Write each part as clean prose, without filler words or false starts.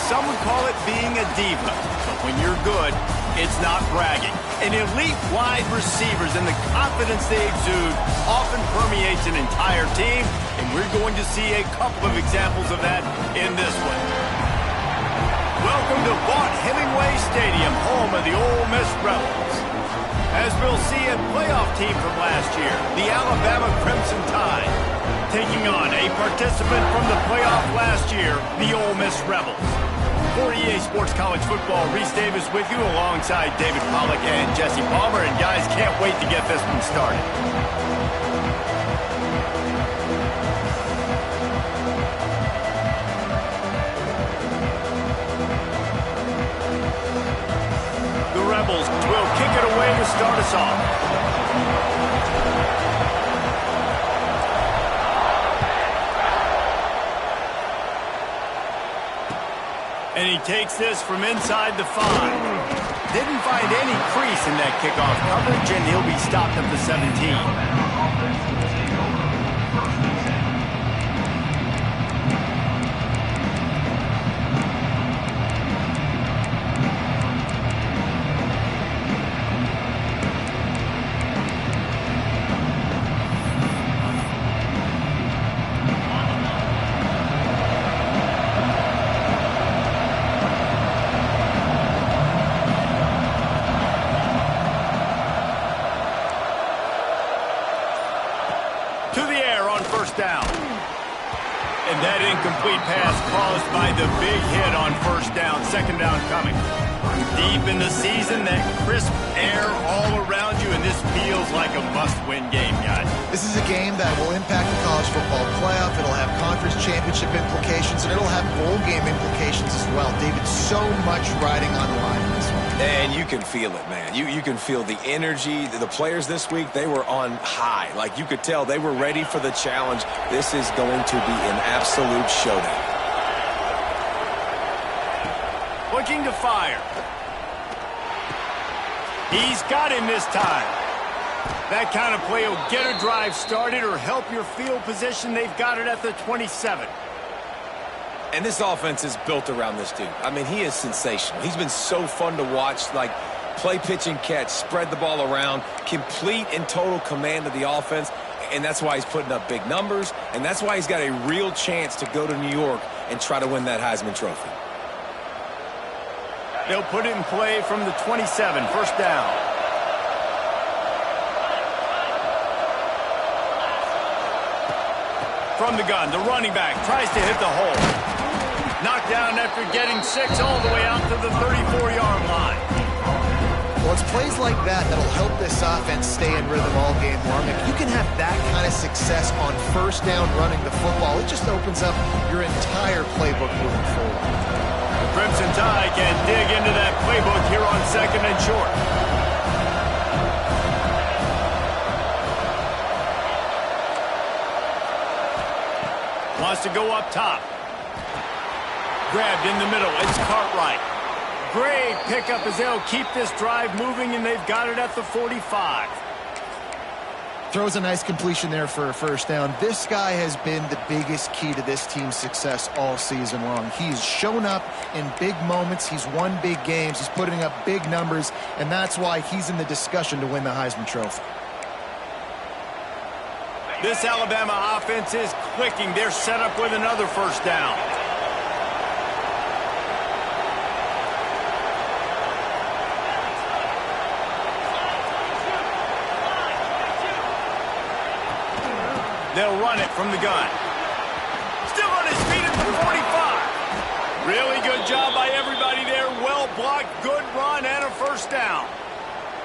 some would call it being a diva. But when you're good, it's not bragging. An elite wide receivers and the confidence they exude often permeates an entire team, and we're going to see a couple of examples of that in this one. Welcome to Vaught-Hemingway Stadium, home of the Ole Miss Rebels. As we'll see a playoff team from last year, the Alabama Crimson Tide, taking on a participant from the playoff last year, the Ole Miss Rebels. For EA Sports College Football, Reese Davis with you alongside David Pollack and Jesse Palmer. And guys, can't wait to get this one started. The Rebels will kick it away to start us off. And he takes this from inside the 5. Didn't find any crease in that kickoff coverage, and he'll be stopped at the 17. And that incomplete pass caused by the big hit on first down. Second down coming. Deep in the season, that crisp air all around you, and this feels like a must-win game, guys. This is a game that will impact the college football playoff. It'll have conference championship implications, and it'll have bowl game implications as well. David, so much riding on the line in this one. And you can feel it, man. You can feel the energy. The players this week, they were on high. Like, you could tell they were ready for the challenge. This is going to be an absolute showdown. Looking to fire. He's got him this time. That kind of play will get a drive started or help your field position. They've got it at the 27. And this offense is built around this dude. I mean, he is sensational. He's been so fun to watch, like play, pitch, and catch, spread the ball around, complete and total command of the offense, and that's why he's putting up big numbers, and that's why he's got a real chance to go to New York and try to win that Heisman Trophy. They'll put it in play from the 27, first down. From the gun, the running back tries to hit the hole. Knocked down after getting 6 all the way out to the 34-yard line. Well, it's plays like that that'll help this offense stay in rhythm all game long. If you can have that kind of success on first down running the football, it just opens up your entire playbook moving forward. The Crimson Tide can dig into that playbook here on second and short. Wants to go up top. Grabbed in the middle. It's Cartwright. Great pickup as they'll keep this drive moving, and they've got it at the 45. Throws a nice completion there for a first down. This guy has been the biggest key to this team's success all season long. He's shown up in big moments. He's won big games. He's putting up big numbers, and that's why he's in the discussion to win the Heisman Trophy. This Alabama offense is clicking. They're set up with another first down. They'll run it from the gun. Still on his feet at the 45. Really good job by everybody there. Well blocked, good run, and a first down.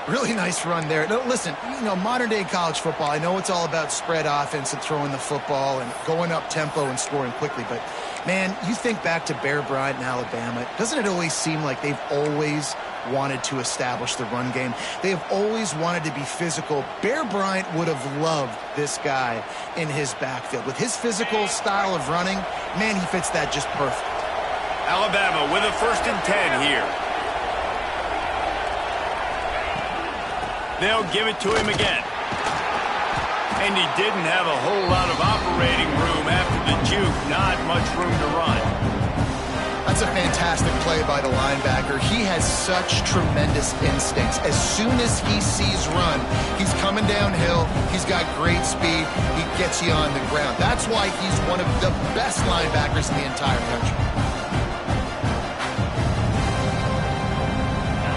Really nice run there. No, listen, you know, modern-day college football, I know it's all about spread offense and throwing the football and going up tempo and scoring quickly, but, man, you think back to Bear Bryant in Alabama, doesn't it always seem like they've always wanted to establish the run game? They have always wanted to be physical. Bear Bryant would have loved this guy in his backfield. With his physical style of running, man, he fits that just perfect. Alabama with a 1st and 10 here. They'll give it to him again. And he didn't have a whole lot of operating room after the juke. Not much room to run. That's That's a fantastic play by the linebacker. He has such tremendous instincts. As soon as he sees run, he's coming downhill. He's got great speed. He gets you on the ground. That's why he's one of the best linebackers in the entire country.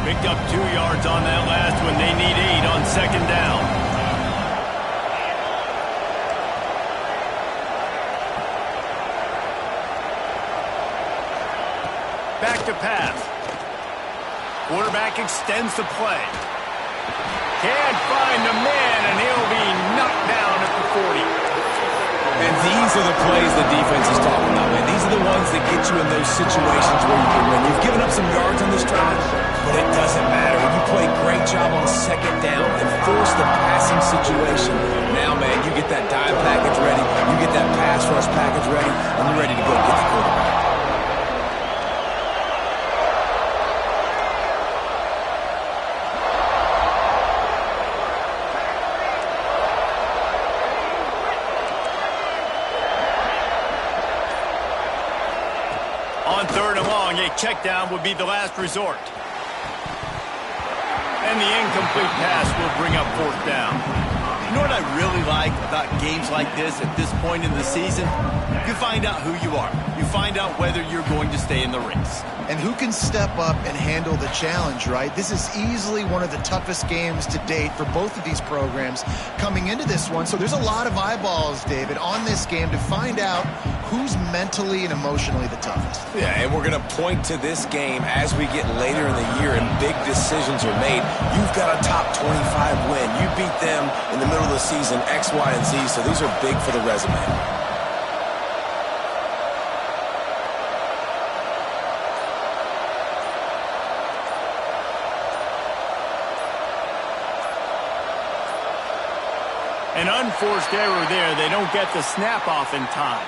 Picked up 2 yards on that last one. They need 8 on second down. Back to pass. Quarterback extends the play. Can't find the man, and he'll be knocked down at the 40. And these are the plays the defense is talking about, man. These are the ones that get you in those situations where you can win. You've given up some yards on this drive, but it doesn't matter. You play a great job on second down and force the passing situation. Now, man, you get that dime package ready, you get that pass rush package ready, and you're ready to go get the quarterback. On third and long, a check down would be the last resort. And the incomplete pass will bring up fourth down. You know what I really like about games like this at this point in the season? You find out who you are. You find out whether you're going to stay in the race. And who can step up and handle the challenge, right? This is easily one of the toughest games to date for both of these programs coming into this one. So there's a lot of eyeballs, David, on this game to find out who's mentally and emotionally the toughest. Yeah, and we're going to point to this game as we get later in the year and big decisions are made. You've got a top 25 win. You beat them in the middle of the season, X, Y, and Z, so these are big for the resume. An unforced error there. They don't get the snap off in time.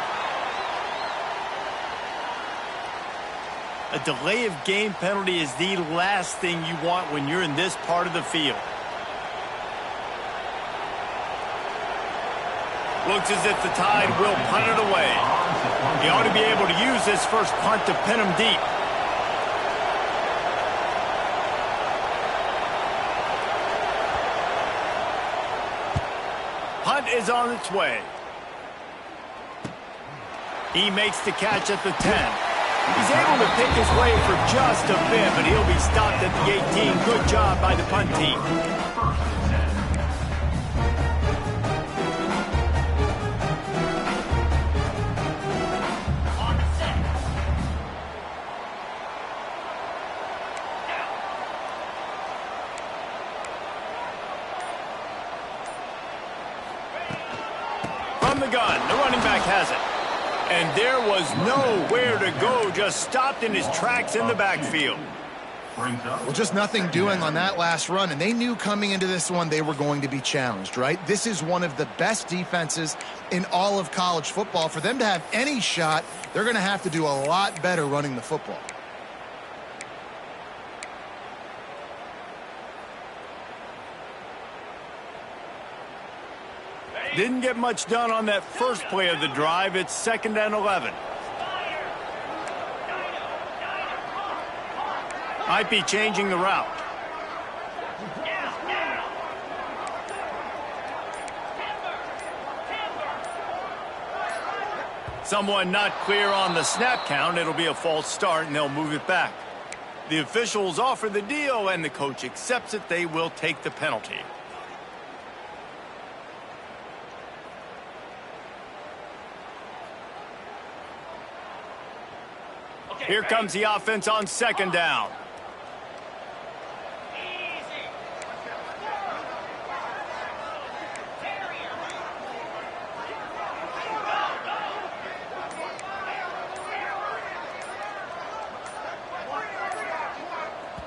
A delay of game penalty is the last thing you want when you're in this part of the field. Looks as if the Tide will punt it away. He ought to be able to use this first punt to pin him deep. Punt is on its way. He makes the catch at the 10. He's able to pick his way for just a bit, but he'll be stopped at the 18. Good job by the punt team. From the gun, the running back has it. And there was nowhere to go, just stopped in his tracks in the backfield. Well, just nothing doing on that last run, and they knew coming into this one they were going to be challenged, right? This is one of the best defenses in all of college football. For them to have any shot, they're going to have to do a lot better running the football. Didn't get much done on that first play of the drive. It's 2nd and 11. Might be changing the route. Someone not clear on the snap count. It'll be a false start, and they'll move it back. The officials offer the deal, and the coach accepts it. They will take the penalty. Here comes the offense on 2nd down.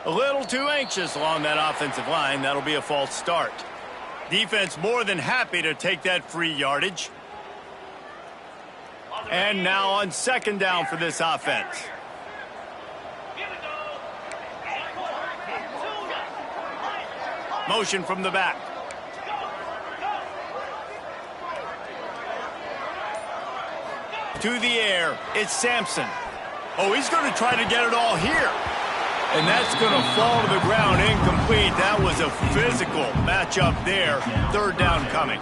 A little too anxious along that offensive line. That'll be a false start. Defense more than happy to take that free yardage. And now on 2nd down for this offense. Motion from the back. To the air. It's Sampson. Oh, he's going to try to get it all here. And that's going to fall to the ground incomplete. That was a physical matchup there. Third down coming.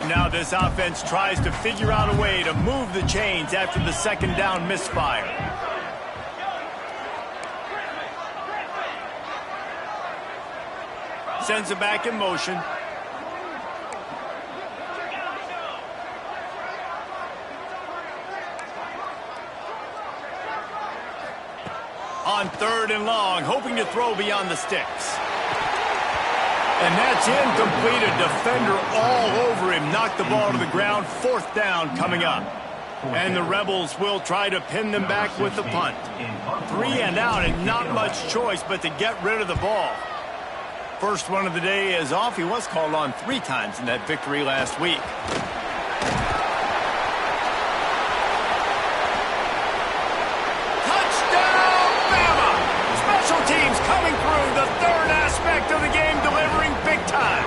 Now this offense tries to figure out a way to move the chains after the second down misfire. Sends it back in motion. On third and long, hoping to throw beyond the sticks. And that's incomplete. A defender all over him. Knocked the ball to the ground. Fourth down coming up. And the Rebels will try to pin them back with the punt. 3 and out and not much choice but to get rid of the ball. First one of the day is off. He was called on 3 times in that victory last week. Teams coming through, the third aspect of the game, delivering big time.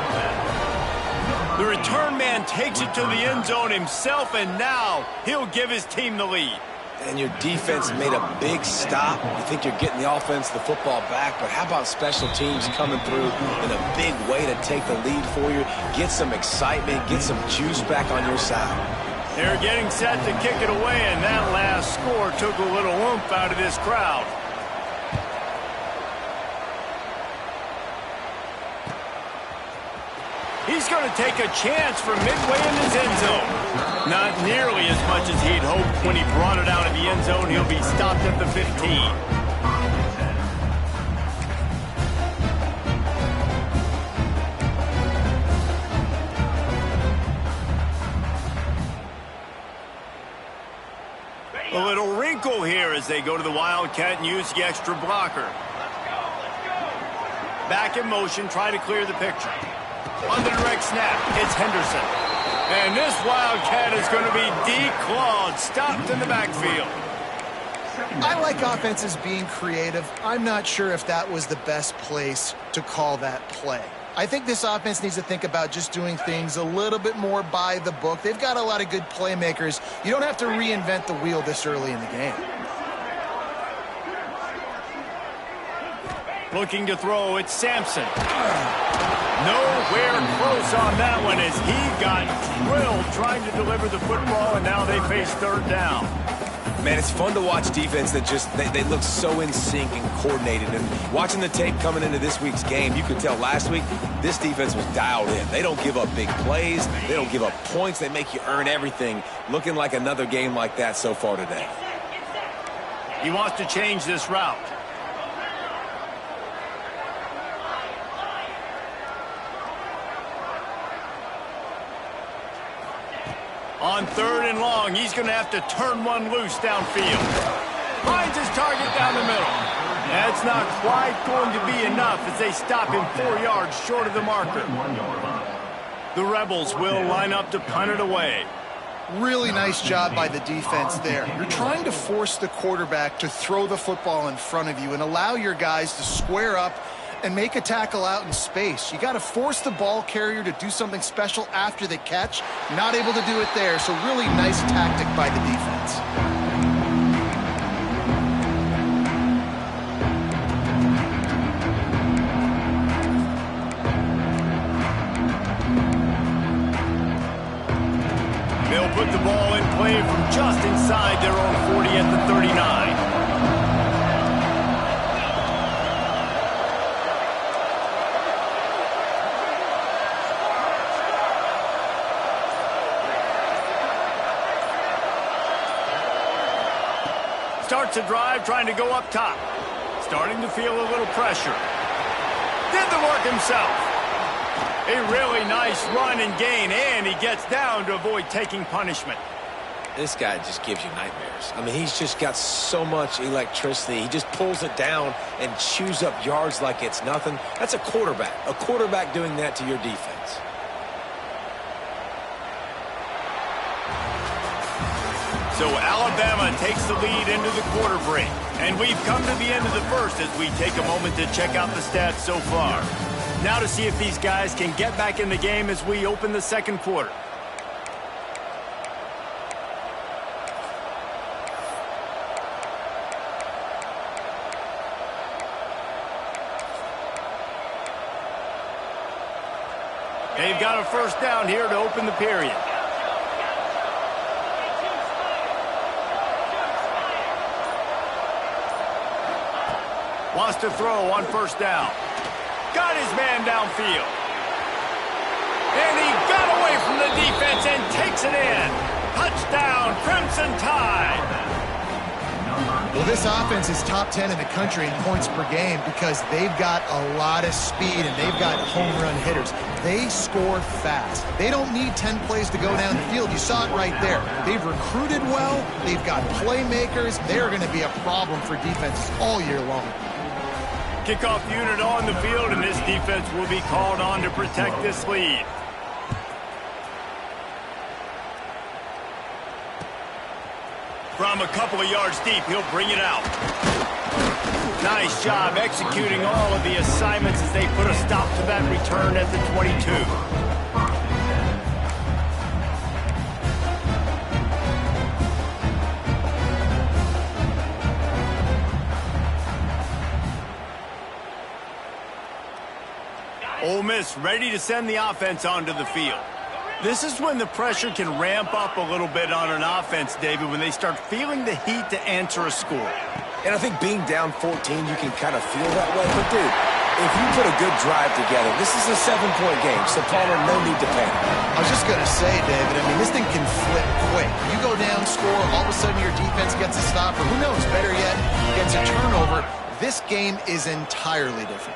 The return man takes it to the end zone himself, and now he'll give his team the lead. And your defense made a big stop. You think you're getting the offense, the football back, but how about special teams coming through in a big way to take the lead for you, get some excitement, get some juice back on your side. They're getting set to kick it away, and that last score took a little oomph out of this crowd. He's going to take a chance from midway in his end zone. Not nearly as much as he'd hoped when he brought it out of the end zone. He'll be stopped at the 15. A little wrinkle here as they go to the Wildcat and use the extra blocker. Back in motion, try to clear the picture. On the direct snap, it's Henderson. And this Wildcat is going to be declawed, stopped in the backfield. I like offenses being creative. I'm not sure if that was the best place to call that play. I think this offense needs to think about just doing things a little bit more by the book. They've got a lot of good playmakers. You don't have to reinvent the wheel this early in the game. Looking to throw, it's Sampson. Nowhere close on that one as he got drilled trying to deliver the football, and now they face third down. Man, it's fun to watch defense that just, they look so in sync and coordinated. And watching the tape coming into this week's game, you could tell last week this defense was dialed in. They don't give up big plays. They don't give up points. They make you earn everything. Looking like another game like that so far today. He wants to change this route. On third and long, he's going to have to turn one loose downfield. Finds his target down the middle. That's not quite going to be enough as they stop him 4 yards short of the marker. The Rebels will line up to punt it away. Really nice job by the defense there. You're trying to force the quarterback to throw the football in front of you and allow your guys to square up and make a tackle out in space. You got to force the ball carrier to do something special after the catch. Not able to do it there, so really nice tactic by the defense. They'll put the ball in play from just inside their own 40 at the 39. Starts a drive trying to go up top. Starting to feel a little pressure. Did the work himself. A really nice run and gain, and he gets down to avoid taking punishment. This guy just gives you nightmares. I mean, he's just got so much electricity. He just pulls it down and chews up yards like it's nothing. That's a quarterback. A quarterback doing that to your defense. So Alabama takes the lead into the quarter break. And we've come to the end of the first as we take a moment to check out the stats so far. Now to see if these guys can get back in the game as we open the second quarter. They've got a first down here to open the period. Wants to throw on first down. Got his man downfield. And he got away from the defense and takes it in. Touchdown, Crimson Tide. Well, this offense is top 10 in the country in points per game because they've got a lot of speed and they've got home run hitters. They score fast. They don't need 10 plays to go down the field. You saw it right there. They've recruited well. They've got playmakers. They're going to be a problem for defenses all year long. Kickoff unit on the field, and this defense will be called on to protect this lead. From a couple of yards deep, he'll bring it out. Nice job executing all of the assignments as they put a stop to that return at the 22. Ole Miss ready to send the offense onto the field. This is when the pressure can ramp up a little bit on an offense, David, when they start feeling the heat to answer a score. And I think being down 14, you can kind of feel that way. But, dude, if you put a good drive together, this is a 7-point game, so Palmer, no need to panic. I was just going to say, David, I mean, this thing can flip quick. You go down, score, all of a sudden your defense gets a stop, or who knows, better yet, gets a turnover. This game is entirely different.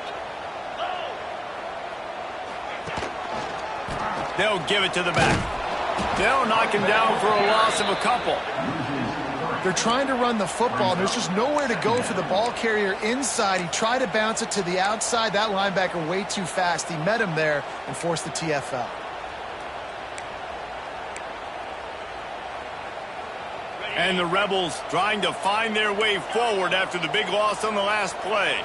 They'll give it to the back. They'll knock him down for a loss of a couple. They're trying to run the football, and there's just nowhere to go for the ball carrier inside. He tried to bounce it to the outside. That linebacker way too fast. He met him there and forced the TFL. And the Rebels trying to find their way forward after the big loss on the last play.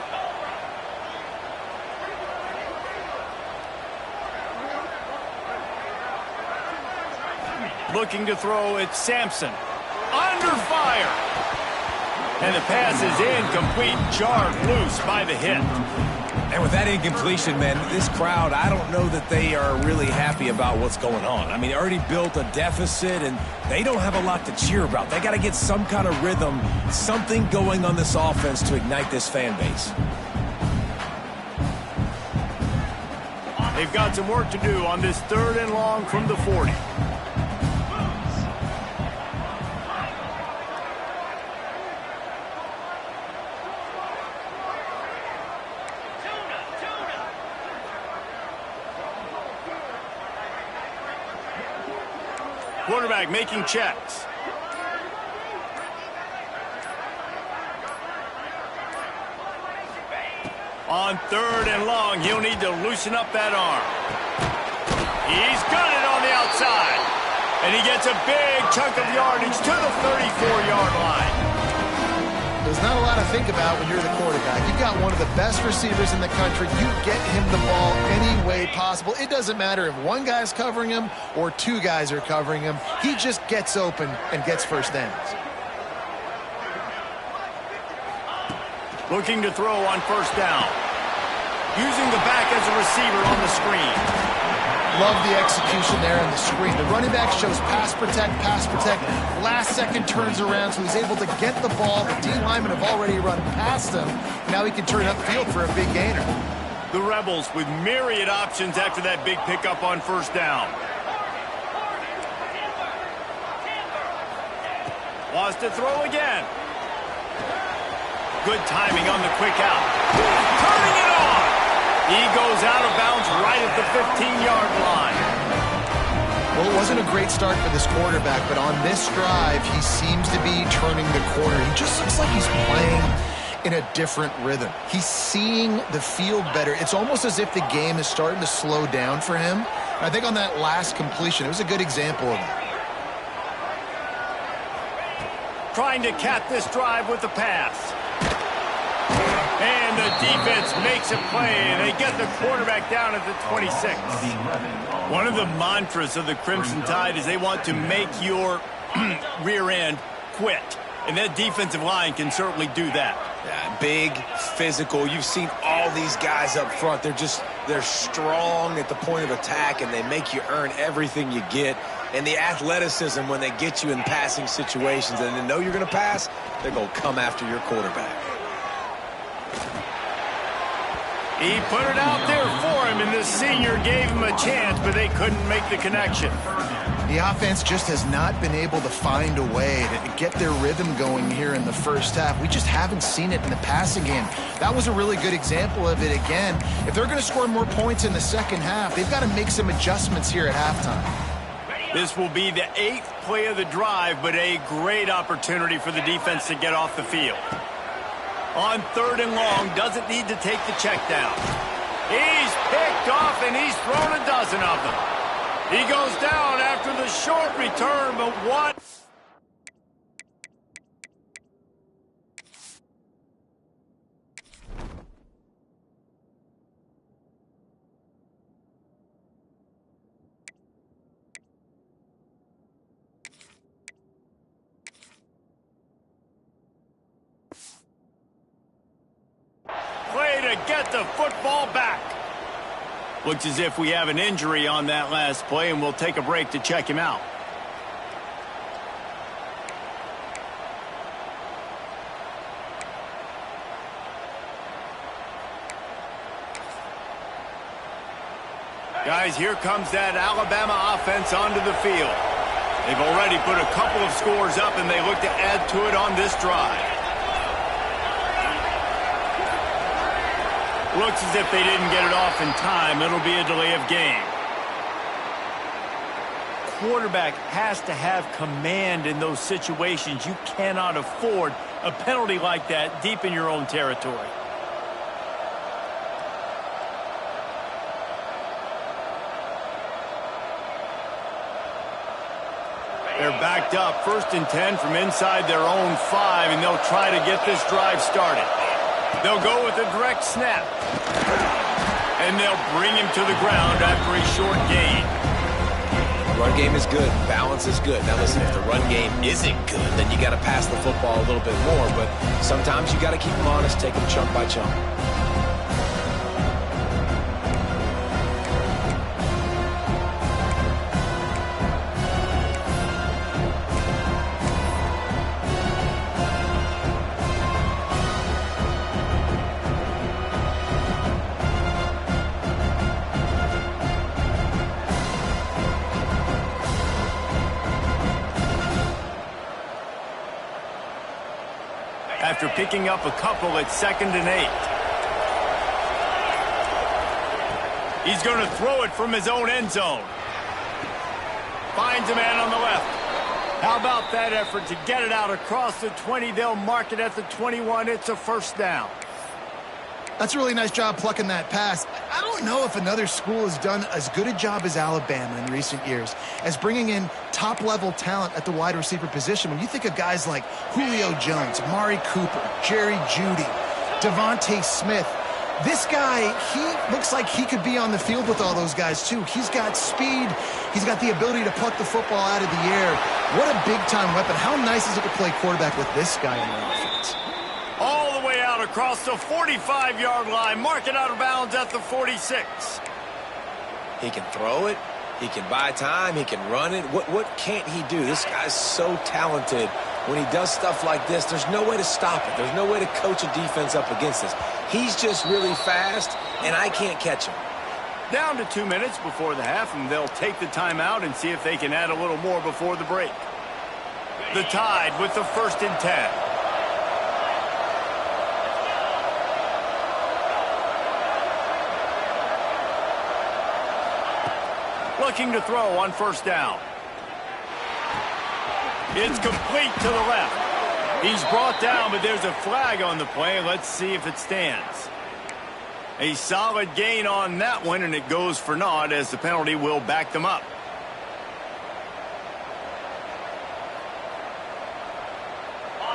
Looking to throw, it's Sampson. Under fire. And the pass is incomplete, jarred loose by the hit. And with that incompletion, man, this crowd, I don't know that they are really happy about what's going on. I mean, they already built a deficit, and they don't have a lot to cheer about. They got to get some kind of rhythm, something going on this offense to ignite this fan base. They've got some work to do on this 3rd and long from the 40. Quarterback making checks. On 3rd and long, he'll need to loosen up that arm. He's got it on the outside. And he gets a big chunk of yardage to the 34-yard line. There's not a lot to think about when you're the quarterback. You've got one of the best receivers in the country. You get him the ball any way possible. It doesn't matter if one guy's covering him or 2 guys are covering him. He just gets open and gets first downs. Looking to throw on first down. Using the back as a receiver on the screen. Love the execution there on the screen. The running back shows pass protect, pass protect. Last second turns around, so he's able to get the ball. The D linemen have already run past him. Now he can turn upfield for a big gainer. The Rebels with myriad options after that big pickup on first down. Wants to throw again. Good timing on the quick out. Turning it on. He goes out of bounds right at the 15-yard line. Well, it wasn't a great start for this quarterback, but on this drive, he seems to be turning the corner. He just looks like he's playing in a different rhythm. He's seeing the field better. It's almost as if the game is starting to slow down for him. And I think on that last completion, it was a good example of that. Trying to cap this drive with the pass. And the defense makes a play, and they get the quarterback down at the 26. One of the mantras of the Crimson Tide is they want to make your rear end quit. And that defensive line can certainly do that. Yeah, big, physical. You've seen all these guys up front. They're strong at the point of attack, and they make you earn everything you get. And the athleticism when they get you in passing situations and they know you're going to pass, they're going to come after your quarterback. He put it out there for him, and the senior gave him a chance, but they couldn't make the connection. The offense just has not been able to find a way to get their rhythm going here in the first half. We just haven't seen it in the passing game. That was a really good example of it again. If they're going to score more points in the second half, they've got to make some adjustments here at halftime. This will be the 8th play of the drive, but a great opportunity for the defense to get off the field. On 3rd and long, doesn't need to take the check down. He's picked off, and he's thrown a dozen of them. He goes down after the short return, but what? Play to get the football back. Looks as if we have an injury on that last play, and we'll take a break to check him out. Guys, here comes that Alabama offense onto the field. They've already put a couple of scores up, and they look to add to it on this drive. Looks as if they didn't get it off in time. It'll be a delay of game. Quarterback has to have command in those situations. You cannot afford a penalty like that deep in your own territory. They're backed up, 1st and 10 from inside their own 5, and they'll try to get this drive started. They'll go with a direct snap. And they'll bring him to the ground after a short gain. Run game is good. Balance is good. Now listen, if the run game isn't good, then you got to pass the football a little bit more. But sometimes you got to keep them honest, take them chunk by chunk. After picking up a couple at 2nd and 8. He's going to throw it from his own end zone. Finds a man on the left. How about that effort to get it out across the 20? They'll mark it at the 21. It's a 1st down. That's a really nice job plucking that pass. I don't know if another school has done as good a job as Alabama in recent years as bringing in top-level talent at the wide receiver position. When you think of guys like Julio Jones, Amari Cooper, Jerry Jeudy, Devontae Smith, this guy, he looks like he could be on the field with all those guys, too. He's got speed. He's got the ability to pluck the football out of the air. What a big-time weapon. How nice is it to play quarterback with this guy in the offense? All the way out across the 45-yard line. Mark it out of bounds at the 46. He can throw it. He can buy time. He can run it. What can't he do? This guy's so talented. When he does stuff like this, there's no way to stop it. There's no way to coach a defense up against this. He's just really fast, and I can't catch him. Down to 2 minutes before the half, and they'll take the timeout and see if they can add a little more before the break. The Tide with the 1st and 10. Looking to throw on 1st down. It's complete to the left. He's brought down, but there's a flag on the play. Let's see if it stands. A solid gain on that one, and it goes for naught as the penalty will back them up.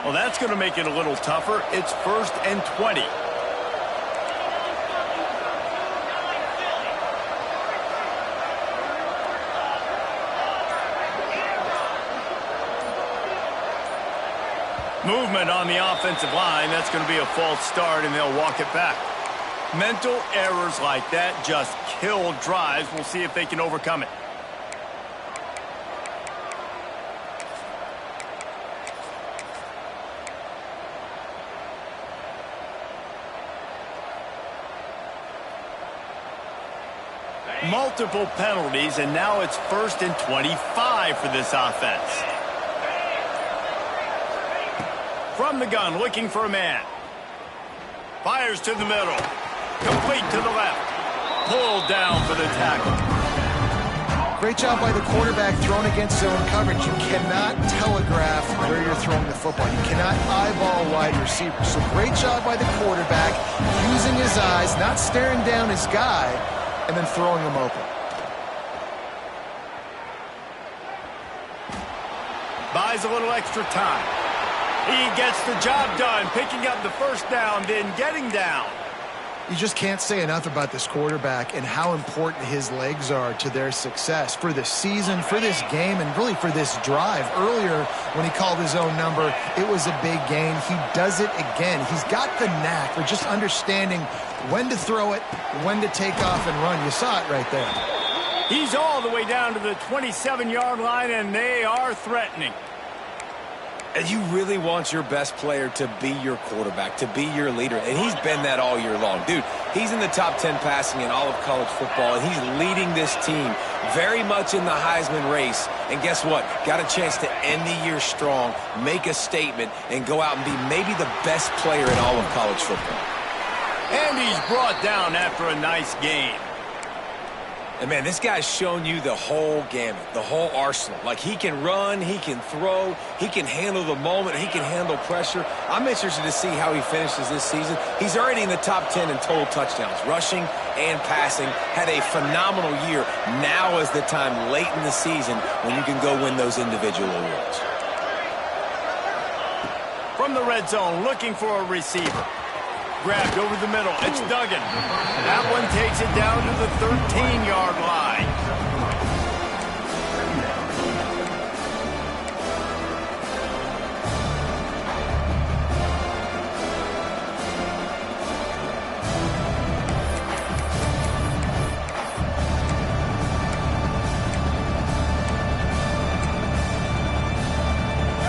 Well, that's going to make it a little tougher. It's 1st and 20. Movement on the offensive line. That's going to be a false start, and they'll walk it back. Mental errors like that just kill drives. We'll see if they can overcome it. Multiple penalties, and now it's 1st and 25 for this offense. From the gun, looking for a man. Fires to the middle. Complete to the left. Pulled down for the tackle. Great job by the quarterback thrown against zone coverage. You cannot telegraph where you're throwing the football. You cannot eyeball wide receivers. So great job by the quarterback using his eyes, not staring down his guy, and then throwing him open. Buys a little extra time. He gets the job done, picking up the first down, then getting down. You just can't say enough about this quarterback and how important his legs are to their success for the season, for this game, and really for this drive. Earlier, when he called his own number, it was a big gain. He does it again. He's got the knack for just understanding when to throw it, when to take off and run. You saw it right there. He's all the way down to the 27-yard line, and they are threatening. And you really want your best player to be your quarterback, to be your leader. And he's been that all year long. Dude, he's in the top 10 passing in all of college football, and he's leading this team very much in the Heisman race. And guess what? Got a chance to end the year strong, make a statement, and go out and be maybe the best player in all of college football. And he's brought down after a nice game. And, man, this guy's shown you the whole gamut, the whole arsenal. Like, he can run, he can throw, he can handle the moment, he can handle pressure. I'm interested to see how he finishes this season. He's already in the top 10 in total touchdowns, rushing and passing. Had a phenomenal year. Now is the time late in the season when you can go win those individual awards. From the red zone, looking for a receiver. Grabbed over the middle. It's Duggan. That one takes it down to the 13-yard line.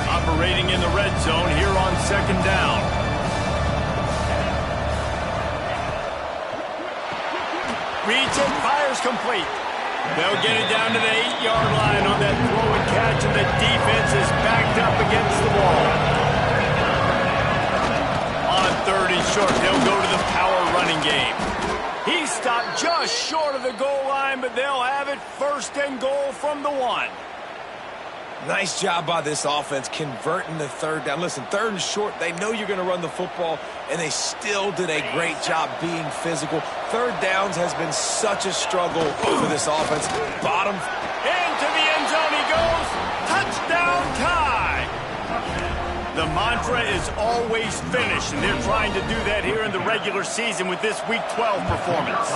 Operating in the red zone here on 2nd down. Reads it, fires complete. They'll get it down to the 8-yard line on that throw and catch, and the defense is backed up against the wall. On 3rd and short, they'll go to the power running game. He stopped just short of the goal line, but they'll have it 1st and goal from the 1. Nice job by this offense converting the 3rd down. Listen, 3rd and short, they know you're going to run the football, and they still did a great job being physical. 3rd downs has been such a struggle for this offense. Bottom. Into the end zone he goes. Touchdown tie. The mantra is always finish, and they're trying to do that here in the regular season with this Week 12 performance.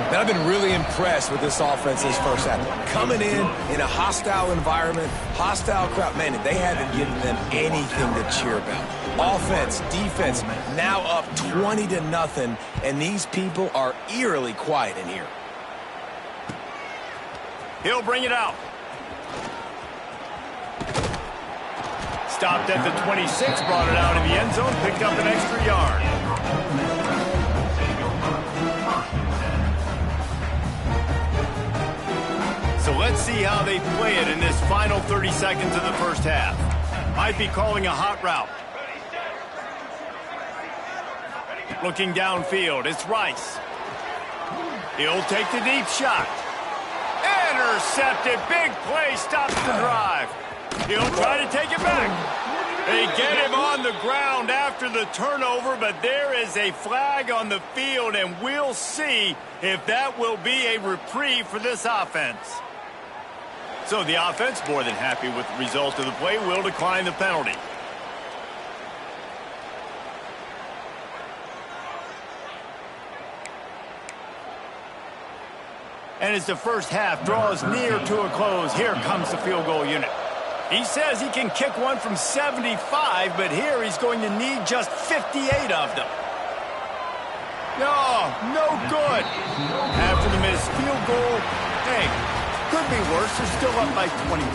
And I've been really impressed with this offense this first half. Coming in a hostile environment, hostile crowd, man, they haven't given them anything to cheer about. Offense, defense, now up 20-0, and these people are eerily quiet in here. He'll bring it out. Stopped at the 26, brought it out in the end zone, picked up an extra yard. So let's see how they play it in this final 30 seconds of the first half. Might be calling a hot route. Looking downfield, it's Rice. He'll take the deep shot. Intercepted, big play, stops the drive. He'll try to take it back. They get him on the ground after the turnover, but there is a flag on the field, and we'll see if that will be a reprieve for this offense. So the offense, more than happy with the result of the play, will decline the penalty. And as the first half draws near to a close, here comes the field goal unit. He says he can kick one from 75, but here he's going to need just 58 of them. No good. After the missed field goal, hey, could be worse. They're still up by 21.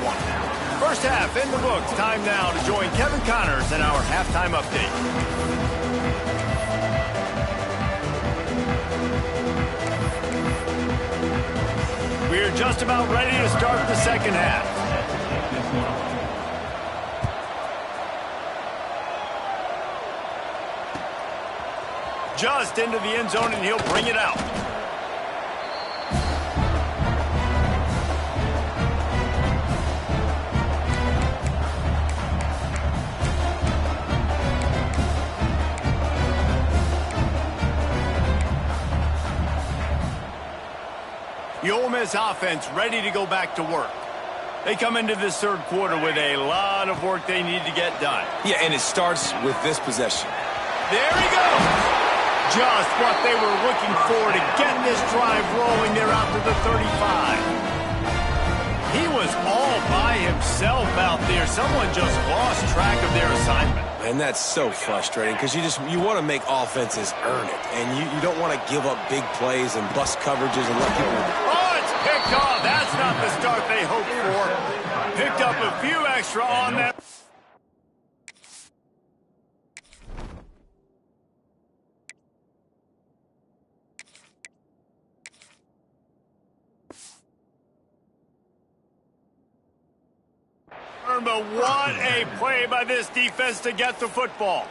First half in the books. Time now to join Kevin Connors in our halftime update. We're just about ready to start the second half. Just into the end zone, and he'll bring it out. The Ole Miss offense ready to go back to work. They come into this third quarter with a lot of work they need to get done. Yeah, and it starts with this possession. There he goes. Just what they were looking for to get this drive rolling there out to the 35. He was all by himself out there. Someone just lost track of their assignment. And that's so frustrating because you want to make offenses earn it. And you don't want to give up big plays and bust coverages and let people... Oh, it's picked off. That's not the start they hoped for. Picked up a few extra on that. But what a play by this defense to get the football.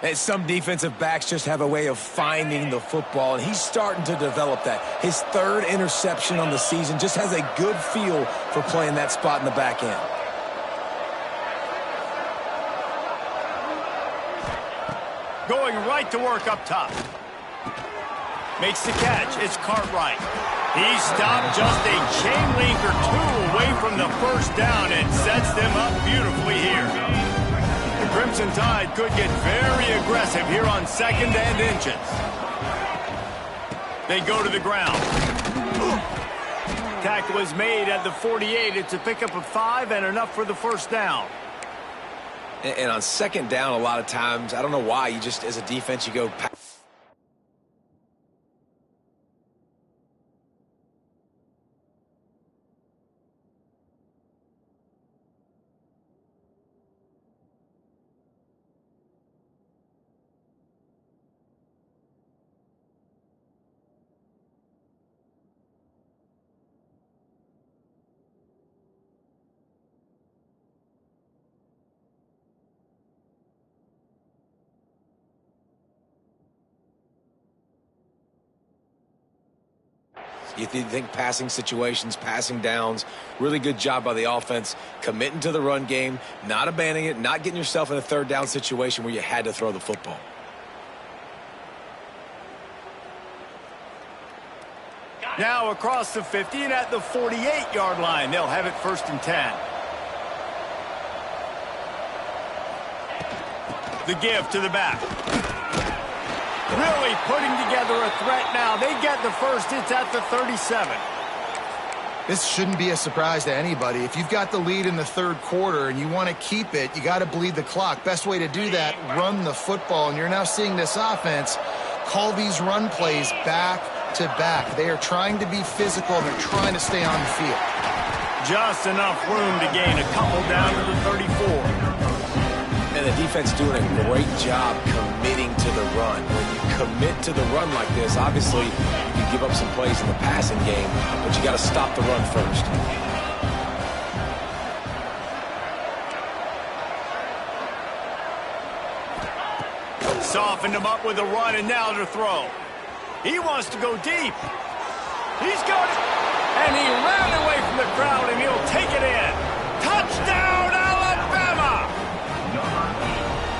And some defensive backs just have a way of finding the football, and he's starting to develop that. His third interception on the season, just has a good feel for playing that spot in the back end. Going right to work up top. Makes the catch. It's Cartwright. He stopped just a chain link or two away from the first down and sets them up beautifully here. The Crimson Tide could get very aggressive here on second and inches. They go to the ground. Tackle is made at the 48. It's a pickup of 5 and enough for the first down. And on second down, a lot of times, I don't know why, you just, as a defense, you go... You think passing situations, passing downs, really good job by the offense, committing to the run game, not abandoning it, not getting yourself in a third down situation where you had to throw the football. Now across the 50 and at the 48-yard line, they'll have it 1st and 10. The give to the back. Really putting together a threat now. They get the first. It's at the 37. This shouldn't be a surprise to anybody. If you've got the lead in the third quarter and you want to keep it, you got to bleed the clock. Best way to do that, run the football. And you're now seeing this offense call these run plays back to back. They are trying to be physical, and they're trying to stay on the field. Just enough room to gain a couple down to the 34. And the defense doing a great job committing to the run. When you commit to the run like this, obviously you can give up some plays in the passing game, but you got to stop the run first. Softened him up with a run, and now to throw. He wants to go deep. He's got it. And he ran away from the crowd, and he'll take it in. Touchdown, Alabama!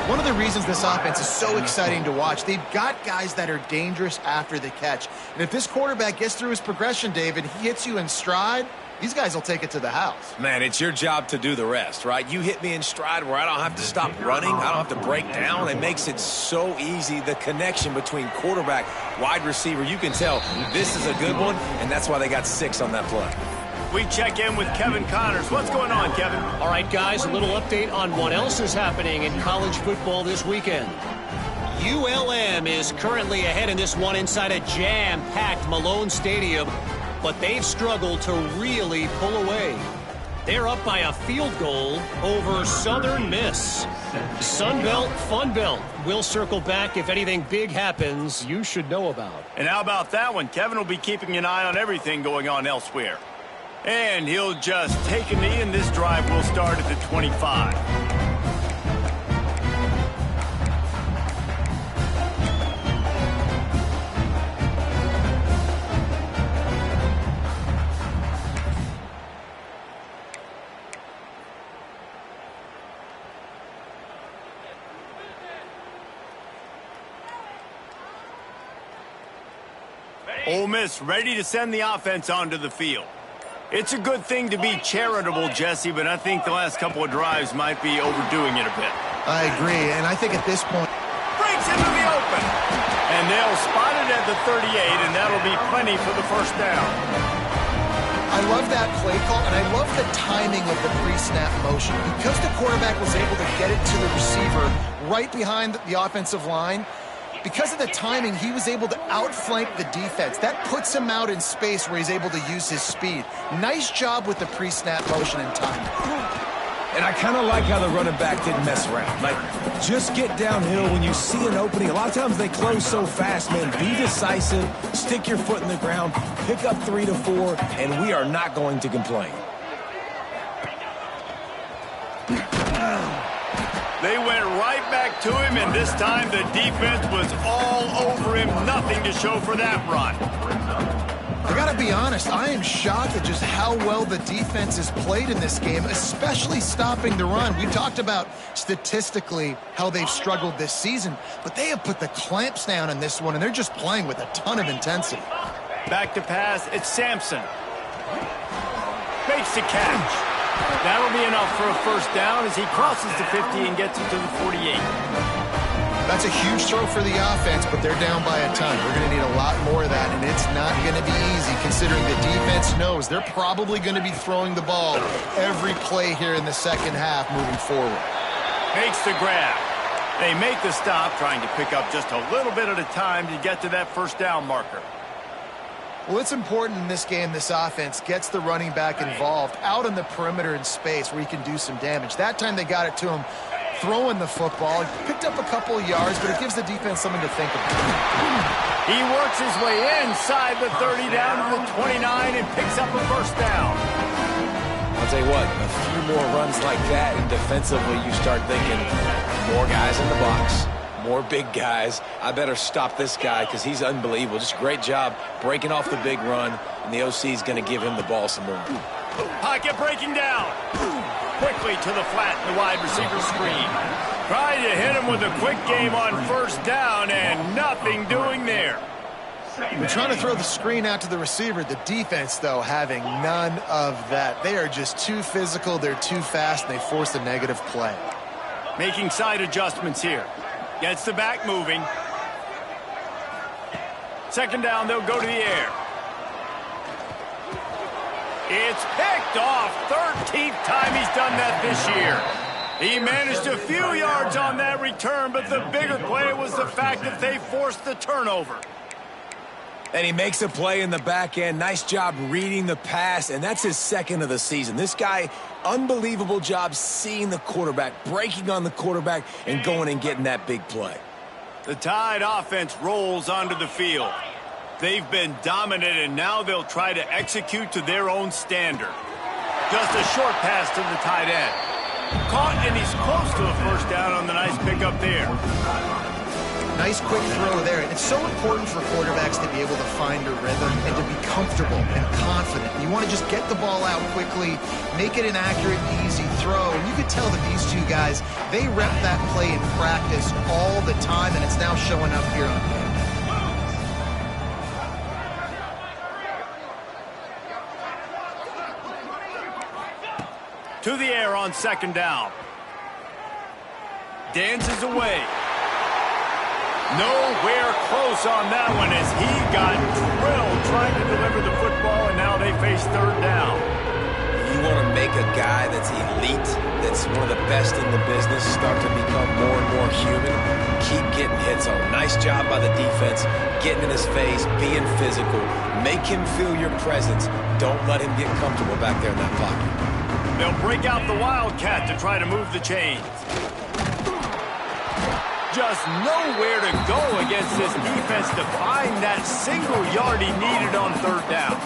One of the reasons this offense is so exciting to watch, they've got guys that are dangerous after the catch. And if this quarterback gets through his progression, David, he hits you in stride, these guys will take it to the house. Man, it's your job to do the rest, right? You hit me in stride where I don't have to stop running. I don't have to break down. It makes it so easy. The connection between quarterback, wide receiver, you can tell this is a good one, and that's why they got 6 on that play. We check in with Kevin Connors. What's going on, Kevin? All right, guys, a little update on what else is happening in college football this weekend. ULM is currently ahead in this one inside a jam-packed Malone Stadium, but they've struggled to really pull away. They're up by a field goal over Southern Miss. Sunbelt, Funbelt. We'll circle back if anything big happens you should know about. And how about that one? Kevin will be keeping an eye on everything going on elsewhere. And he'll just take a knee, and this drive will start at the 25. Ole Miss ready to send the offense onto the field. It's a good thing to be charitable, Jesse, but I think the last couple of drives might be overdoing it a bit. I agree, and I think at this point... Breaks into the open. And they'll spot it at the 38, and that'll be plenty for the first down. I love that play call, and I love the timing of the pre-snap motion. Because the quarterback was able to get it to the receiver right behind the offensive line, because of the timing, he was able to outflank the defense. That puts him out in space where he's able to use his speed. Nice job with the pre-snap motion and timing. And I kind of like how the running back didn't mess around. Like, just get downhill when you see an opening. A lot of times they close so fast, man. Be decisive, stick your foot in the ground, pick up 3 to 4, and we are not going to complain. They went right back to him, and this time the defense was all over him. Nothing to show for that run. I gotta be honest, I am shocked at just how well the defense has played in this game, especially stopping the run. We talked about statistically how they've struggled this season, but they have put the clamps down in this one, and they're just playing with a ton of intensity. Back to pass, it's Sampson. Makes the catch. That'll be enough for a first down as he crosses the 50 and gets it to the 48. That's a huge throw for the offense, but they're down by a ton. We're going to need a lot more of that, and it's not going to be easy considering the defense knows they're probably going to be throwing the ball every play here in the second half moving forward. Makes the grab. They make the stop, trying to pick up just a little bit at a time to get to that first down marker. Well, it's important in this game this offense gets the running back involved out on the perimeter in space where he can do some damage. That time they got it to him throwing the football. He picked up a couple of yards, but it gives the defense something to think about. He works his way inside the 30 down to the 29 and picks up a first down. I'll tell you what, a few more runs like that, and defensively you start thinking more guys in the box. More big guys. I better stop this guy because he's unbelievable. Just a great job breaking off the big run, and the OC is going to give him the ball some more. Pocket breaking down. Quickly to the flat, the wide receiver screen. Trying to hit him with a quick game on first down, and nothing doing there. We're trying to throw the screen out to the receiver. The defense, though, having none of that. They are just too physical. They're too fast, and they force a negative play. Making side adjustments here. Gets the back moving. Second down, they'll go to the air. It's picked off. 13th time he's done that this year. He managed a few yards on that return, but the bigger play was the fact that they forced the turnover. And he makes a play in the back end. Nice job reading the pass, and that's his second of the season. This guy, unbelievable job seeing the quarterback, breaking on the quarterback, and going and getting that big play. The Tide offense rolls onto the field. They've been dominant, and now they'll try to execute to their own standard. Just a short pass to the tight end. Caught, and he's close to a first down on the nice pickup there. Nice quick throw there. It's so important for quarterbacks to be able to find a rhythm and to be comfortable and confident. You want to just get the ball out quickly, make it an accurate, easy throw. And you can tell that these two guys, they rep that play in practice all the time, and it's now showing up here on game. To the air on second down. Dances away. Nowhere close on that one as he got drilled trying to deliver the football, and now they face third down. You want to make a guy that's elite, that's one of the best in the business, start to become more and more human. Keep getting hits on him. Nice job by the defense, getting in his face, being physical. Make him feel your presence. Don't let him get comfortable back there in that pocket. They'll break out the Wildcat to try to move the chains. Just nowhere to go against this defense to find that single yard he needed on third down.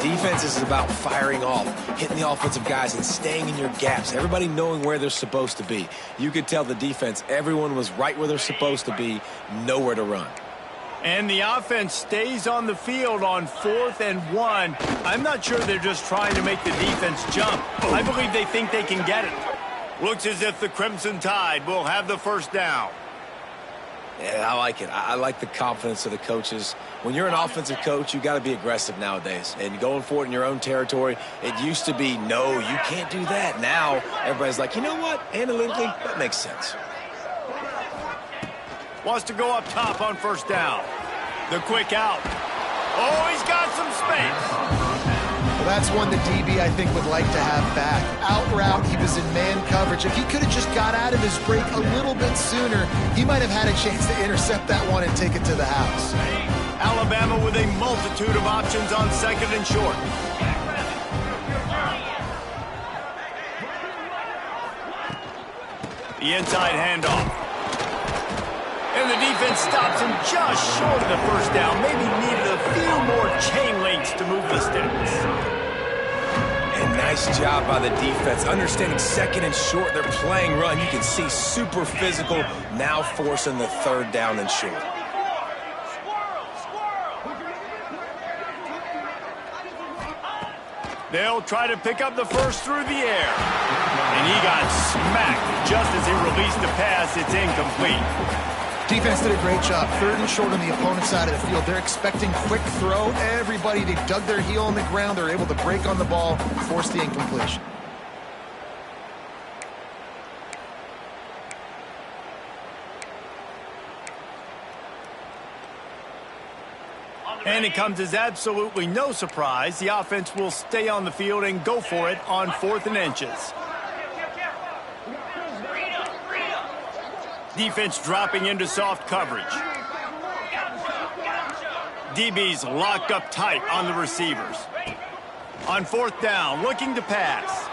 Defense is about firing off, hitting the offensive guys and staying in your gaps. Everybody knowing where they're supposed to be. You could tell the defense, everyone was right where they're supposed to be, nowhere to run. And the offense stays on the field on 4th and 1. I'm not sure they're just trying to make the defense jump. I believe they think they can get it. Looks as if the Crimson Tide will have the first down. Yeah, I like it. I like the confidence of the coaches. When you're an offensive coach, you got to be aggressive nowadays. And going for it in your own territory, it used to be, no, you can't do that. Now, everybody's like, you know what? Analytically, that makes sense. Wants to go up top on first down. The quick out. Oh, he's got some space. Well, that's one the DB, I think, would like to have back. Out route, he was in man coverage. If he could have just got out of his break a little bit sooner, he might have had a chance to intercept that one and take it to the house. Alabama with a multitude of options on 2nd and short. The inside handoff. And the defense stops him just short of the first down. Maybe needed a few more chain links to move the sticks. And nice job by the defense. Understanding 2nd and short, they're playing run. You can see super physical, now forcing the 3rd down and short. They'll try to pick up the first through the air. And he got smacked just as he released the pass. It's incomplete. Defense did a great job. 3rd and short on the opponent's side of the field. They're expecting quick throw. Everybody, they dug their heel on the ground. They're able to break on the ball, force the incompletion. And it comes as absolutely no surprise. The offense will stay on the field and go for it on 4th and inches. Defense dropping into soft coverage. DB's locked up tight on the receivers. On 4th down, looking to pass.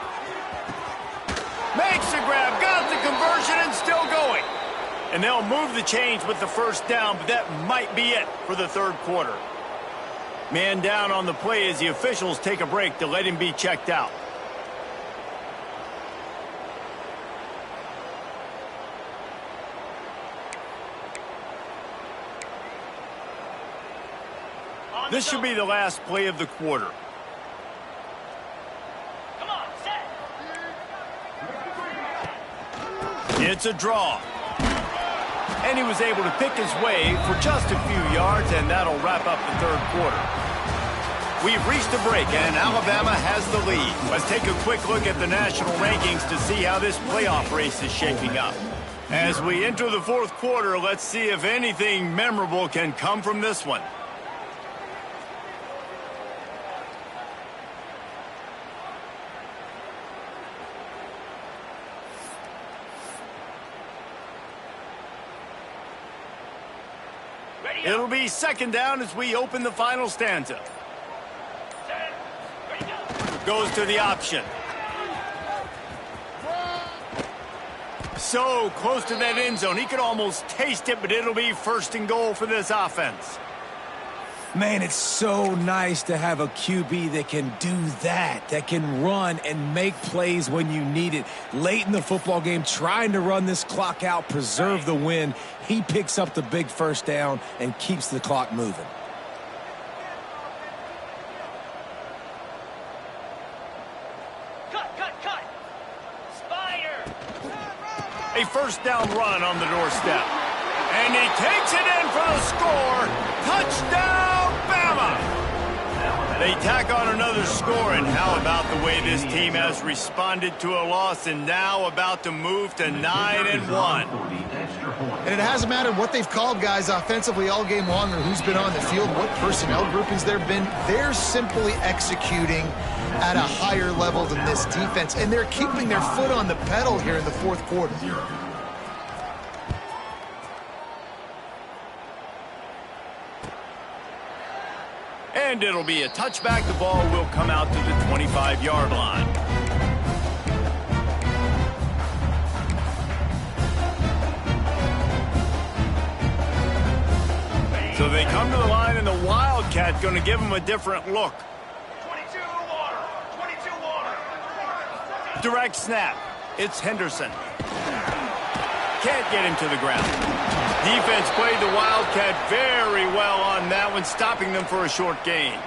Makes the grab, got the conversion, and still going. And they'll move the chains with the first down, but that might be it for the 3rd quarter. Man down on the play as the officials take a break to let him be checked out. This should be the last play of the quarter. Come on, set. It's a draw. And he was able to pick his way for just a few yards, and that'll wrap up the 3rd quarter. We've reached a break, and Alabama has the lead. Let's take a quick look at the national rankings to see how this playoff race is shaping up. As we enter the 4th quarter, let's see if anything memorable can come from this one. It'll be 2nd down as we open the final stanza. Goes to the option. So close to that end zone. He could almost taste it, but it'll be 1st and goal for this offense. Man, it's so nice to have a QB that can do that can run and make plays when you need it. Late in the football game, trying to run this clock out, preserve the win. He picks up the big 1st down and keeps the clock moving. Cut. Spider. A 1st down run on the doorstep. And he takes it in for the score. Touchdown, Bama! They tack on another score, and how about the way this team has responded to a loss and now about to move to 9-1. And it hasn't mattered what they've called guys offensively all game long or who's been on the field, what personnel groupings there have been. They're simply executing at a higher level than this defense, and they're keeping their foot on the pedal here in the fourth quarter. And it'll be a touchback. The ball will come out to the 25-yard line. So they come to the line, and the Wildcat going to give them a different look. 22 water. 22 water. Direct snap. It's Henderson. Can't get him to the ground. Defense played the Wildcat very well on that one, stopping them for a short gain.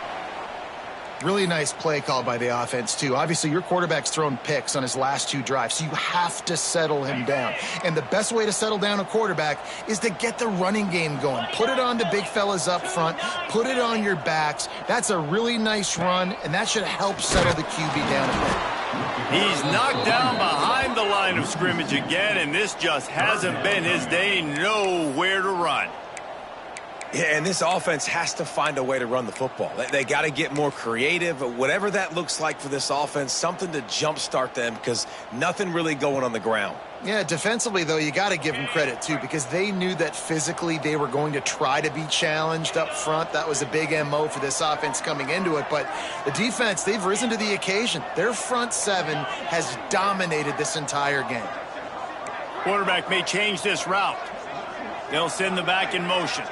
Really nice play call by the offense, too. Obviously, your quarterback's thrown picks on his last 2 drives, so you have to settle him down. And the best way to settle down a quarterback is to get the running game going. Put it on the big fellas up front. Put it on your backs. That's a really nice run, and that should help settle the QB down a bit. He's knocked down behind the line of scrimmage again, and this just hasn't been his day. Nowhere to run. Yeah, and this offense has to find a way to run the football. They got to get more creative, whatever that looks like for this offense, something to jumpstart them because nothing really going on the ground. Yeah, defensively, though, you got to give them credit, too, because they knew that physically they were going to try to be challenged up front. That was a big MO for this offense coming into it. But the defense, they've risen to the occasion. Their front 7 has dominated this entire game. Quarterback may change this route. They'll send the back in motion.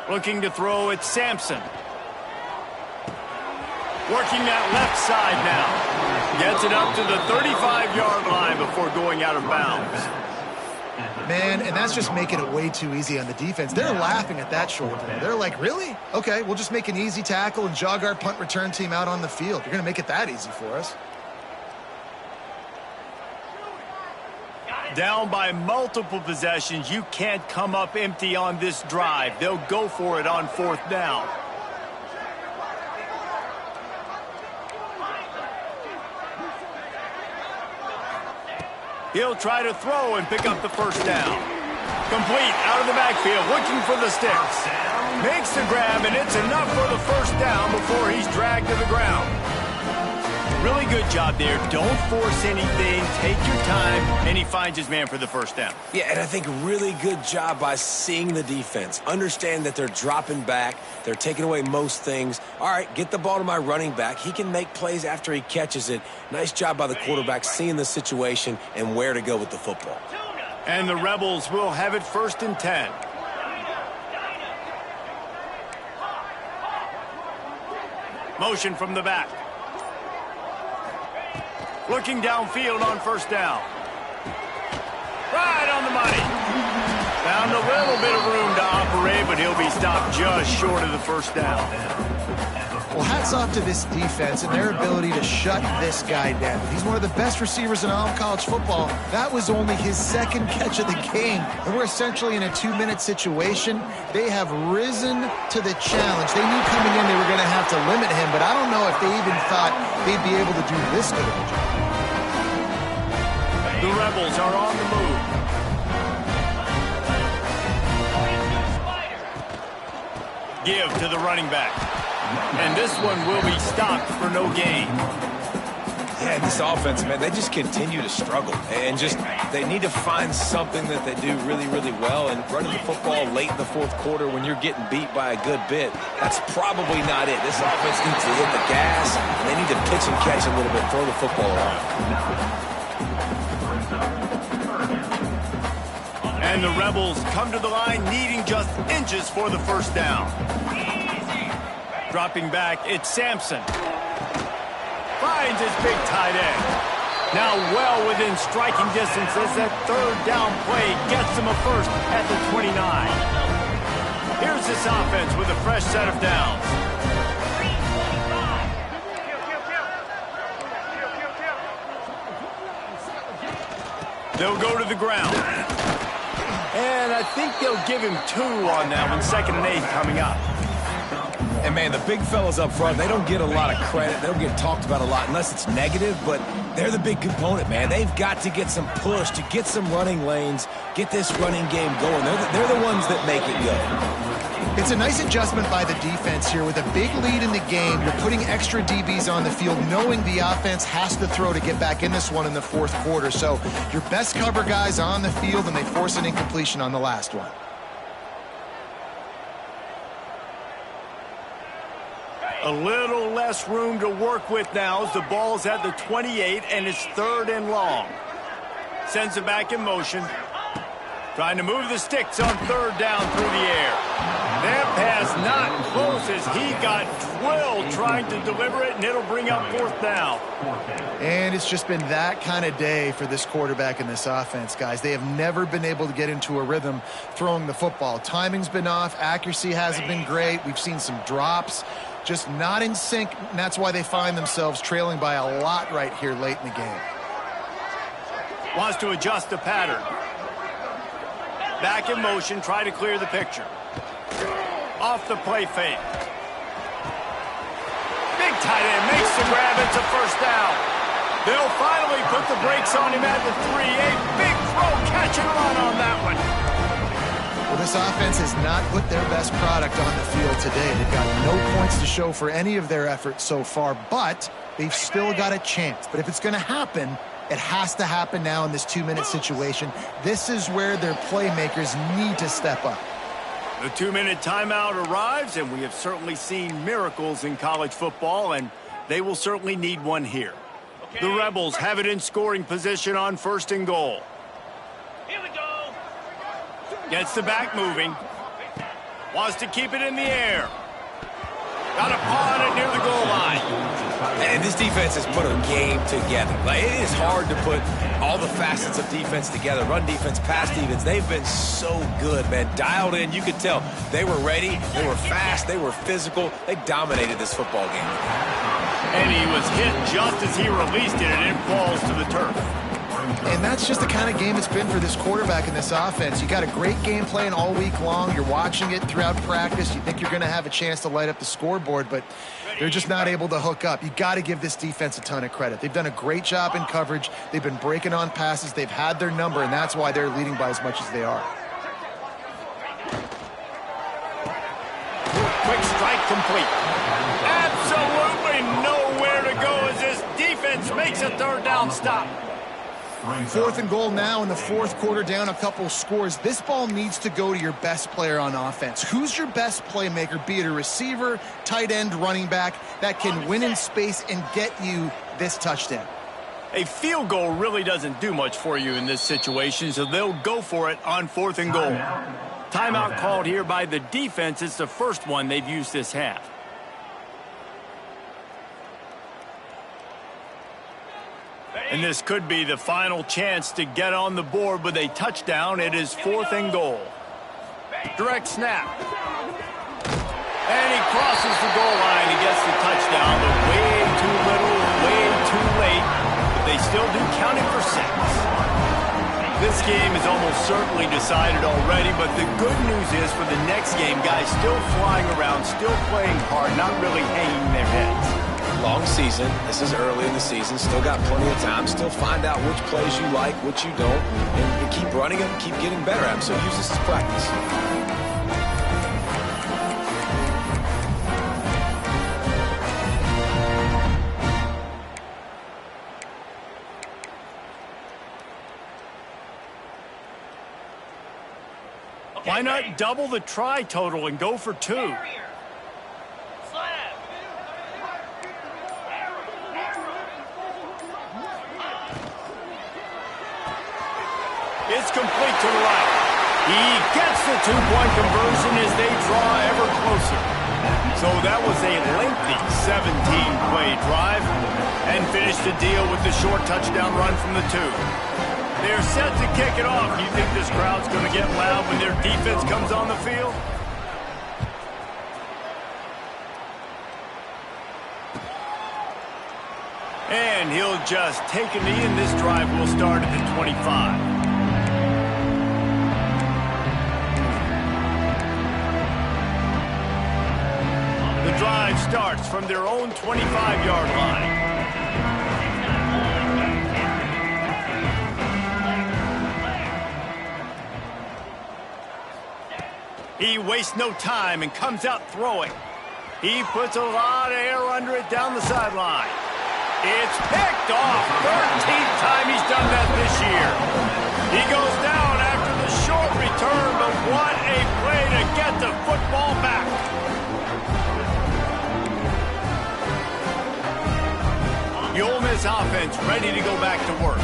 Looking to throw, it's Sampson. Working that left side now. Gets it up to the 35-yard line before going out of bounds. Man, and that's just making it way too easy on the defense. They're laughing at that shoulder. They're like, really? Okay, we'll just make an easy tackle and jog our punt return team out on the field. You're going to make it that easy for us. Down by multiple possessions. You can't come up empty on this drive. They'll go for it on 4th down. He'll try to throw and pick up the first down. Complete out of the backfield, looking for the sticks. Makes the grab, and it's enough for the first down before he's dragged to the ground. Really good job there. Don't force anything. Take your time, and he finds his man for the first down. Yeah, and I think really good job by seeing the defense. Understand that they're dropping back. They're taking away most things. All right, get the ball to my running back. He can make plays after he catches it. Nice job by the quarterback seeing the situation and where to go with the football. And the Rebels will have it 1st and 10. Motion from the back. Looking downfield on 1st down. Right on the money. Found a little bit of room to operate, but he'll be stopped just short of the first down. Well, hats off to this defense and their ability to shut this guy down. He's one of the best receivers in all of college football. That was only his 2nd catch of the game, and we're essentially in a 2-minute situation. They have risen to the challenge. They knew coming in they were going to have to limit him, but I don't know if they even thought they'd be able to do this good of a job. The Rebels are on the move. Give to the running back. And this one will be stopped for no gain. Yeah, this offense, man, they just continue to struggle. And just, they need to find something that they do really, really well. And running the football late in the 4th quarter when you're getting beat by a good bit, that's probably not it. This offense needs to hit the gas, and they need to pitch and catch a little bit, throw the football around. And the Rebels come to the line needing just inches for the first down. Dropping back, it's Sampson. Finds his big tight end. Now well within striking distance as that 3rd down play gets him a first at the 29. Here's this offense with a fresh set of downs. They'll go to the ground. And I think they'll give him 2 on that one, 2nd and 8 coming up. And, man, the big fellas up front, they don't get a lot of credit. They don't get talked about a lot unless it's negative, but they're the big component, man. They've got to get some push, to get some running lanes, get this running game going. They're the ones that make it go. It's a nice adjustment by the defense here. With a big lead in the game, you're putting extra DBs on the field, knowing the offense has to throw to get back in this one in the 4th quarter. So your best cover guys on the field, and they force an incompletion on the last one. A little less room to work with now as the ball's at the 28 and it's 3rd and long. Sends it back in motion. Trying to move the sticks on 3rd down through the air. That pass not close as he got drilled trying to deliver it, and it'll bring up 4th down. And it's just been that kind of day for this quarterback and this offense, guys. They have never been able to get into a rhythm throwing the football. Timing's been off. Accuracy hasn't been great. We've seen some drops. Just not in sync, and that's why they find themselves trailing by a lot right here late in the game. Wants to adjust the pattern. Back in motion, try to clear the picture. Off the play fake. Big tight end makes the grab. It's a 1st down. They'll finally put the brakes on him at the 3. A big throw, catch and run on that one. Well, this offense has not put their best product on the field today. They've got no points to show for any of their efforts so far, but they've still got a chance. But if it's going to happen, it has to happen now in this 2-minute situation. This is where their playmakers need to step up. The 2-minute timeout arrives, and we have certainly seen miracles in college football, and they will certainly need one here. The Rebels have it in scoring position on 1st and goal. Here we go. Gets the back moving. Wants to keep it in the air. Got a paw on it near the goal line. And this defense has put a game together. Like, it is hard to put all the facets of defense together. Run defense, pass defense. They've been so good, man. Dialed in. You could tell they were ready. They were fast. They were physical. They dominated this football game. And he was hit just as he released it, and it falls to the turf. And that's just the kind of game it's been for this quarterback and this offense. You got a great game plan all week long. You're watching it throughout practice. You think you're going to have a chance to light up the scoreboard, but they're just not able to hook up. You got to give this defense a ton of credit. They've done a great job in coverage. They've been breaking on passes. They've had their number, and that's why they're leading by as much as they are. Quick strike complete. Absolutely nowhere to go as this defense makes a 3rd down stop. 4th and goal now in the 4th quarter, down a couple scores. This ball needs to go to your best player on offense. Who's your best playmaker, be it a receiver, tight end, running back, that can win in space and get you this touchdown? A field goal really doesn't do much for you in this situation, so they'll go for it on 4th and goal. Timeout called here by the defense. It's the first one they've used this half. And this could be the final chance to get on the board with a touchdown. It is 4th and goal. Direct snap. And he crosses the goal line. He gets the touchdown, but way too little, way too late. But they still do count it for 6. This game is almost certainly decided already, but the good news is for the next game, guys still flying around, still playing hard, not really hanging their heads. Long season. This is early in the season. Still got plenty of time. Still find out which plays you like, which you don't, and keep running them, keep getting better at them. So use this as practice. Why not double the try total and go for 2? It's complete to the right. He gets the 2-point conversion as they draw ever closer. So that was a lengthy 17-play drive and finished the deal with the short touchdown run from the 2. They're set to kick it off. You think this crowd's going to get loud when their defense comes on the field? And he'll just take a knee, and this drive will start at the 25. drive starts from their own 25-yard line. He wastes no time and comes out throwing. He puts a lot of air under it down the sideline. It's picked off. 13th time he's done that this year. He goes down after the short return, but what a play to get the football back. The Ole Miss offense ready to go back to work.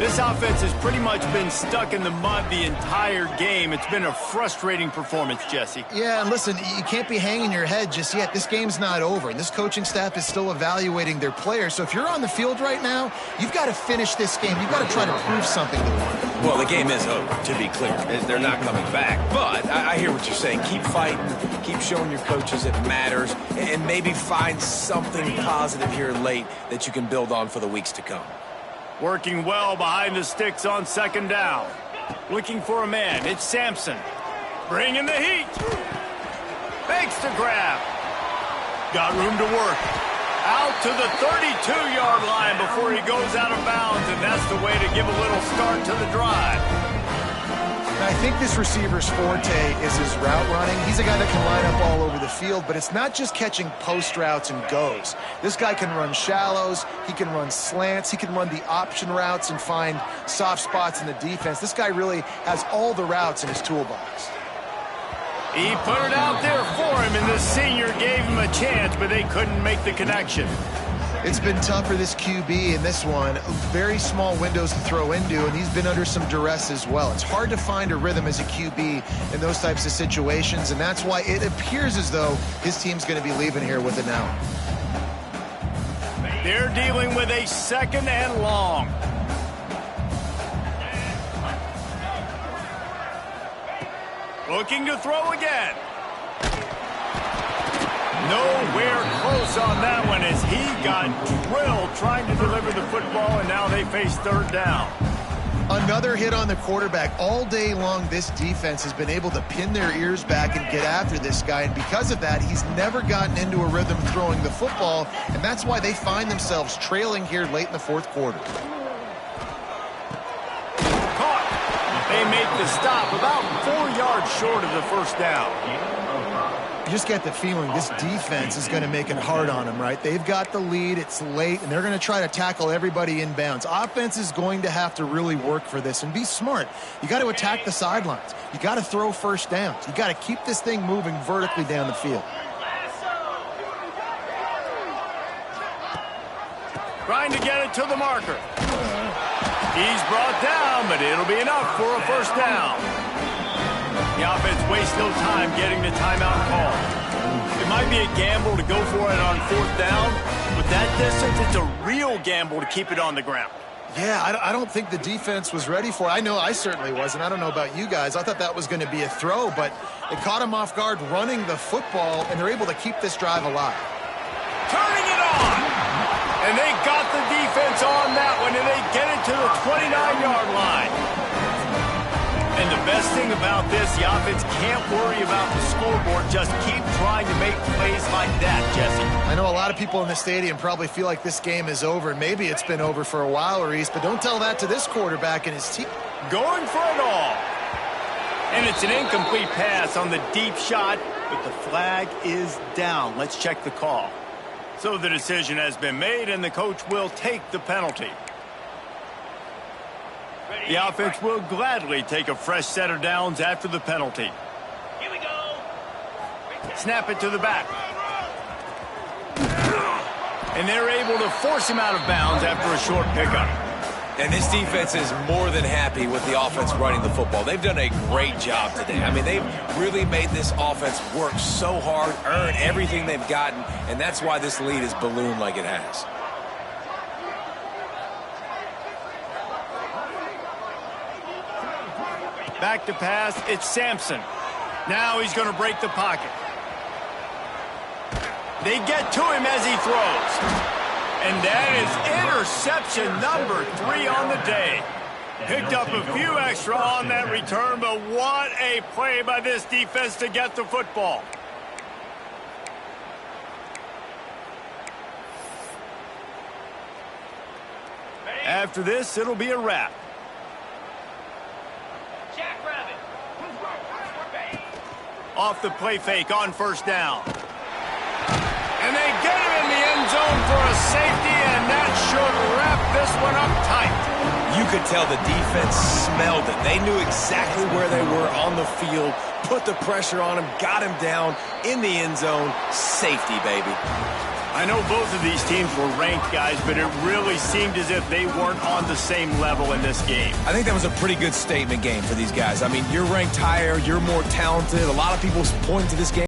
This offense has pretty much been stuck in the mud the entire game. It's been a frustrating performance, Jesse. Yeah, and listen, you can't be hanging your head just yet. This game's not over, and this coaching staff is still evaluating their players. So if you're on the field right now, you've got to finish this game. You've got to try to prove something to them. Well, the game is over, to be clear. They're not coming back. But I hear what you're saying. Keep fighting. Keep showing your coaches it matters. And maybe find something positive here late that you can build on for the weeks to come. Working well behind the sticks on second down. Looking for a man. It's Sampson. Bringing the heat. Fakes the grab. Got room to work. Out to the 32-yard line before he goes out of bounds, and that's the way to give a little start to the drive. I think this receiver's forte is his route running. He's a guy that can line up all over the field, but it's not just catching post routes and goes. This guy can run shallows, he can run slants, he can run the option routes and find soft spots in the defense. This guy really has all the routes in his toolbox. He put it out there for him, and the senior gave him a chance, but they couldn't make the connection. It's been tough for this QB in this one. Very small windows to throw into, and he's been under some duress as well. It's hard to find a rhythm as a QB in those types of situations, and that's why it appears as though his team's going to be leaving here with it now. They're dealing with a second and long. Looking to throw again. Nowhere close on that one as he got drilled trying to deliver the football, and now they face third down. Another hit on the quarterback. All day long, this defense has been able to pin their ears back and get after this guy, and because of that, he's never gotten into a rhythm throwing the football, and that's why they find themselves trailing here late in the fourth quarter. Caught. They make the stop about 4 yards short of the first down. You just get the feeling this defense is going to make it hard on them, right? They've got the lead, it's late, and they're going to try to tackle everybody inbounds. Offense is going to have to really work for this and be smart. You got to attack the sidelines. You got to throw first downs. You got to keep this thing moving vertically down the field. Trying to get it to the marker. He's brought down, but it'll be enough for a first down. The offense wastes no time getting the timeout call. It might be a gamble to go for it on fourth down, but that distance, it's a real gamble to keep it on the ground. Yeah, I don't think the defense was ready for it. I know I certainly wasn't. I don't know about you guys. I thought that was going to be a throw, but it caught him off guard running the football, and they're able to keep this drive alive. Turning it on! And they got the defense on that one, and they get it to the 29-yard line. And the best thing about this, the offense can't worry about the scoreboard. Just keep trying to make plays like that, Jesse. I know a lot of people in the stadium probably feel like this game is over, and maybe it's been over for a while, Reese, but don't tell that to this quarterback and his team. Going for it all. And it's an incomplete pass on the deep shot, but the flag is down. Let's check the call. So the decision has been made, and the coach will take the penalty. The offense will gladly take a fresh set of downs after the penalty. Here we go. Snap it to the back. And they're able to force him out of bounds after a short pickup. And this defense is more than happy with the offense running the football. They've done a great job today. I mean, they've really made this offense work so hard, earn everything they've gotten, and that's why this lead is ballooned like it has. Back to pass, it's Sampson. Now he's going to break the pocket. They get to him as he throws. And that is interception number 3 on the day. Picked up a few extra on that return, but what a play by this defense to get the football. After this, it'll be a wrap. Jackrabbit. Off the play fake on first down. And they get him in the end zone for a safety, and that should wrap this one up tight. You could tell the defense smelled it. They knew exactly where they were on the field, put the pressure on him, got him down in the end zone. Safety, baby. I know both of these teams were ranked, guys, but it really seemed as if they weren't on the same level in this game. I think that was a pretty good statement game for these guys. I mean, you're ranked higher, you're more talented. A lot of people point to this game